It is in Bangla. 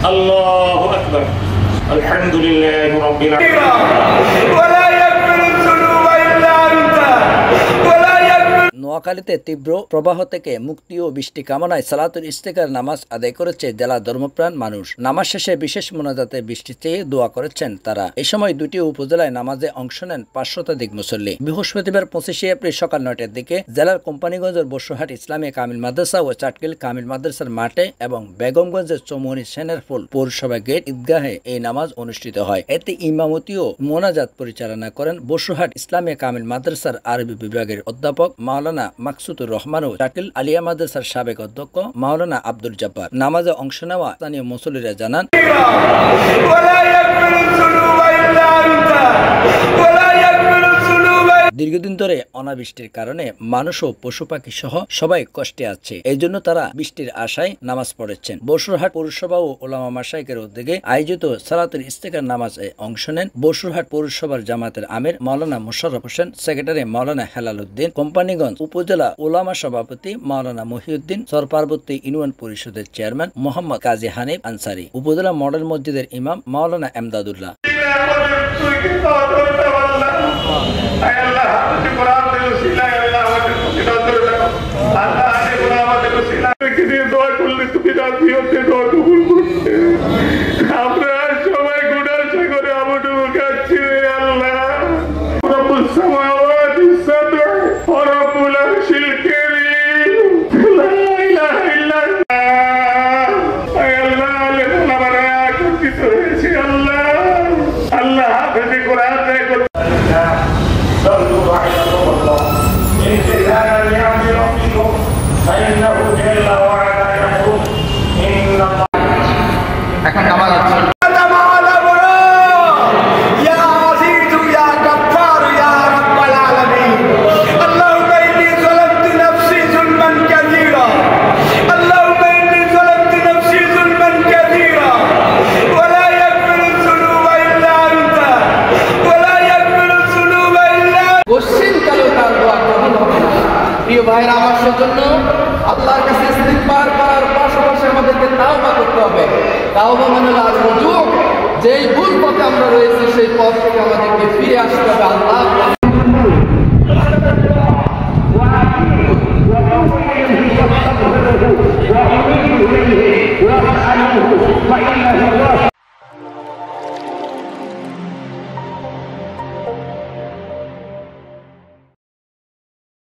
আল্লাহু আকবার। আলহামদুলিল্লাহি রাব্বিল আলামিন। নোয়াখালীতে তীব্র প্রবাহ থেকে মুক্তি ও বৃষ্টি কামনায় সালাতুল ইস্তেকার নামাজ আদায় করেছে জেলা ধর্মপ্রাণ মানুষ। নামাজ শেষে বিশেষ মোনাজাতে বৃষ্টি চেয়ে দোয়া করেছেন তারা। এ সময় দুটি উপজেলায় নামাজে অংশ নেন 500 শতাধিক মুসল্লি। বৃহস্পতিবার 25 এপ্রিল সকাল 9টার দিকে জেলার কোম্পানিগঞ্জের বসুরহাট ইসলামী কামিল মাদ্রাসা ও চাটকিল কামিল মাদ্রাসার মাঠে এবং বেগমগঞ্জের চৌমুহনী সেনের ফুল পৌরসভা গেট ঈদগাহে এই নামাজ অনুষ্ঠিত হয়। এতে ইমামতি ও মোনাজাত পরিচালনা করেন বসুরহাট ইসলামী কামিল মাদ্রাসার আরবি বিভাগের অধ্যাপক মাওলানা মাকসুদুর রহমান ও চাটকিল আলিয়া মাদ্রাসার সাবেক অধ্যক্ষ মাওলানা আব্দুল জব্বার। নামাজে অংশ নেওয়া স্থানীয় মুসল্লিরা জানান, দীর্ঘদিন ধরে অনাবৃষ্টির কারণে মানুষ ও পশু পাখি সহ সবাই কষ্টে আছে। এই জন্য তারা বৃষ্টির আশায় নামাজ পড়েছেন। বসুরহাট পৌরসভা ও ওলামা মাশায়েখের উদ্যোগে আয়োজিত সালাতুল ইস্তেকার নামাজে অংশ নেন বসুরহাট পৌরসভার জামাতের আমির মাওলানা মোশাররফ হোসেন, সেক্রেটারি মাওলানা হেলাল উদ্দিন, কোম্পানিগঞ্জ উপজেলা ওলামা সভাপতি মাওলানা মহিউদ্দিন, সরপার্বতী ইউনিয়ন পরিষদের চেয়ারম্যান মোহাম্মদ কাজী হানিফ আনসারি, উপজেলা মডেল মসজিদের ইমাম মাওলানা এমদাদুল্লাহ। এখন নামাজ হচ্ছে। পশ্চিমকালেও তার দোয়া কবুল হবে না। প্রিয় ভাইরা, আমার সেজন্য আল্লাহর কাছে ইস্তিগফার করার পাশাপাশি আমাদেরকে তাওবা করতে হবে। তাওবা মানে রুজু, যেই ভুল পথে আমরা রয়েছি সেই পথ থেকে আমাদেরকে ফিরে আসতে হবে। আল্লাহ